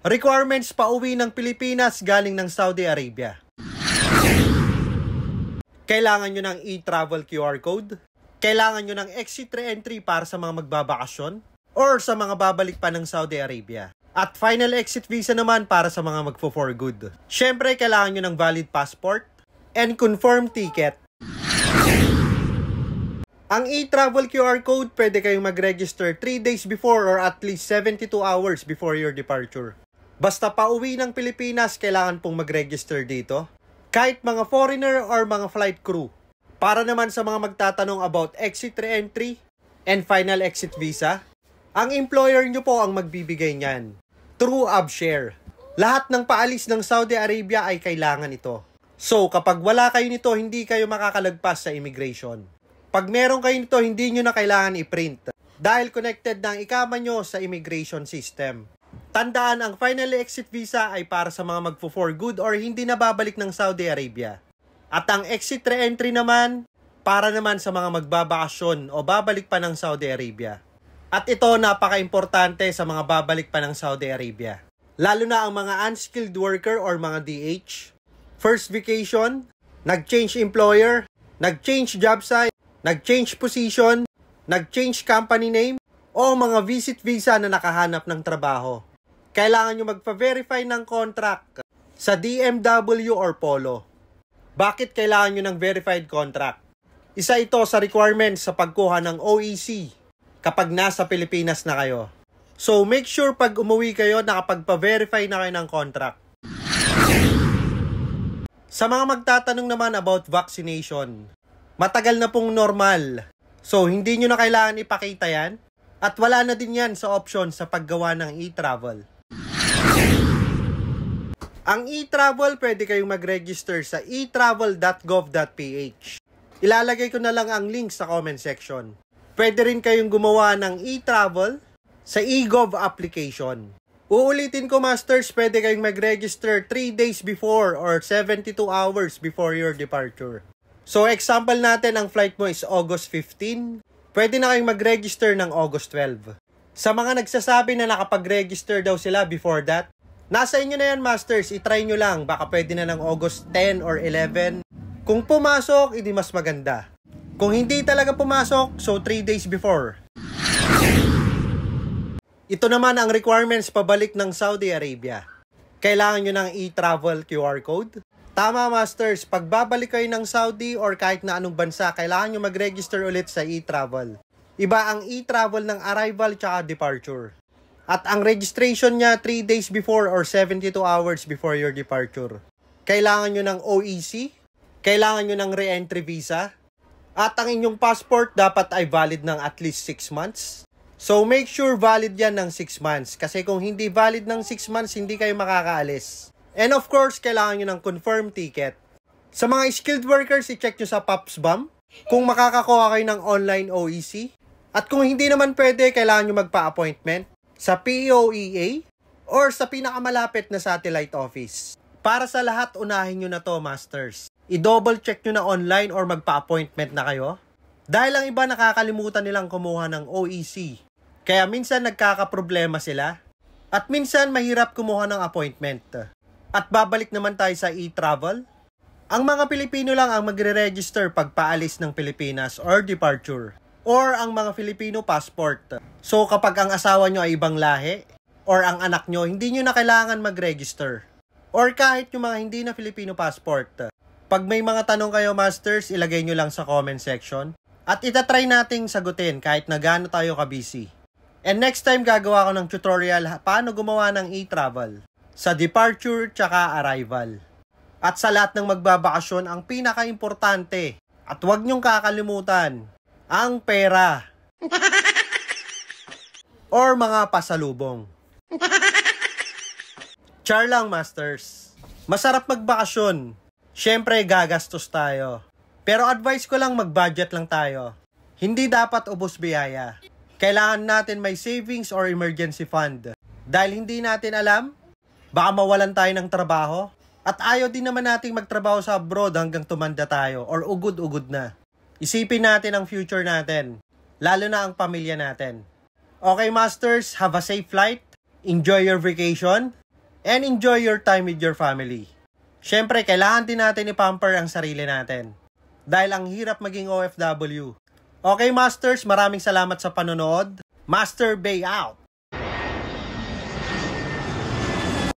Requirements pauwi ng Pilipinas galing ng Saudi Arabia. Kailangan nyo ng e-travel QR code? Kailangan nyo ng exit re-entry para sa mga magbabakasyon? Or sa mga babalik pa ng Saudi Arabia? At final exit visa naman para sa mga magfo-for good. Syempre, kailangan nyo ng valid passport and confirmed ticket. Ang e-travel QR code, pwede kayong mag-register 3 days before or at least 72 hours before your departure. Basta pauwi ng Pilipinas, kailangan pong mag-register dito. Kahit mga foreigner or mga flight crew. Para naman sa mga magtatanong about exit re-entry and final exit visa, ang employer nyo po ang magbibigay niyan. Through AbShare. Lahat ng paalis ng Saudi Arabia ay kailangan ito. So, kapag wala kayo nito, hindi kayo makakalagpas sa immigration. Pag meron kayo nito, hindi nyo na kailangan i-print. Dahil connected na ang ikama nyo sa immigration system. Tandaan, ang final exit visa ay para sa mga magfo-for good or hindi na babalik ng Saudi Arabia. At ang exit re-entry naman, para naman sa mga magbabakasyon o babalik pa ng Saudi Arabia. At ito napaka-importante sa mga babalik pa ng Saudi Arabia. Lalo na ang mga unskilled worker or mga DH, first vacation, nag-change employer, nag-change job site, nag-change position, nag-change company name, o mga visit visa na nakahanap ng trabaho. Kailangan nyo magpa-verify ng contract sa DMW or Polo. Bakit kailangan nyo ng verified contract? Isa ito sa requirements sa pagkuha ng OEC kapag nasa Pilipinas na kayo. So make sure pag umuwi kayo nakapagpa-verify na kayo ng contract. Sa mga magtatanong naman about vaccination, matagal na pong normal. So hindi nyo na kailangan ipakita yan. At wala na din yan sa option sa paggawa ng e-travel. Ang e-travel, pwede kayong mag-register sa etravel.gov.ph. Ilalagay ko na lang ang link sa comment section. Pwede rin kayong gumawa ng e-travel sa eGov application. Uulitin ko, Masters, pwede kayong mag-register 3 days before or 72 hours before your departure. So, example natin, ang flight mo is August 15. Pwede na kayong mag-register ng August 12. Sa mga nagsasabi na nakapag-register daw sila before that, nasa inyo na yan, Masters. I-try nyo lang. Baka pwede na ng August 10 or 11. Kung pumasok, hindi mas maganda. Kung hindi talaga pumasok, so 3 days before. Ito naman ang requirements pabalik ng Saudi Arabia. Kailangan nyo ng e-travel QR code. Tama, Masters. Pag babalik kayo ng Saudi or kahit na anong bansa, kailangan nyo mag-register ulit sa e-travel. Iba ang e-travel ng arrival tsaka departure. At ang registration niya 3 days before or 72 hours before your departure. Kailangan nyo ng OEC, kailangan nyo ng re-entry visa, at ang inyong passport dapat ay valid ng at least 6 months. So make sure valid yan ng 6 months. Kasi kung hindi valid ng 6 months, hindi kayo makakaalis. And of course, kailangan nyo ng confirmed ticket. Sa mga skilled workers, i-check nyo sa POPSBAM kung makakakuha kayo ng online OEC. At kung hindi naman pwede, kailangan nyo magpa-appointment sa POEA or sa pinakamalapit na satellite office. Para sa lahat, unahin nyo na to, Masters. I-double check nyo na online or magpa-appointment na kayo. Dahil ang iba nakakalimutan nilang kumuha ng OEC. Kaya minsan nagkakaproblema sila. At minsan mahirap kumuha ng appointment. At babalik naman tayo sa e-travel. Ang mga Pilipino lang ang magre-register pag paalis ng Pilipinas or departure. Or ang mga Filipino passport. So kapag ang asawa nyo ay ibang lahi or ang anak nyo, hindi nyo na kailangan mag-register. Or kahit yung mga hindi na Filipino passport. Pag may mga tanong kayo, Masters, ilagay nyo lang sa comment section. At itatry nating sagutin kahit na gaano tayo ka-busy. And next time gagawa ko ng tutorial paano gumawa ng e-travel. Sa departure tsaka arrival. At sa lahat ng magbabakasyon, ang pinaka-importante at huwag niyong kakalimutan, ang pera. Or mga pasalubong. Char lang, Masters. Masarap magbakasyon. Siyempre, gagastos tayo. Pero advice ko lang, mag-budget lang tayo. Hindi dapat ubos biyaya. Kailangan natin may savings or emergency fund. Dahil hindi natin alam, baka mawalan tayo ng trabaho. At ayaw din naman nating magtrabaho sa abroad hanggang tumanda tayo or ugod-ugod na. Isipin natin ang future natin. Lalo na ang pamilya natin. Okay, Masters, have a safe flight. Enjoy your vacation. and enjoy your time with your family. Siyempre, kailangan din natin i-pamper ang sarili natin. Dahil ang hirap maging OFW. Okay, Masters, maraming salamat sa panonood. Master Bay out!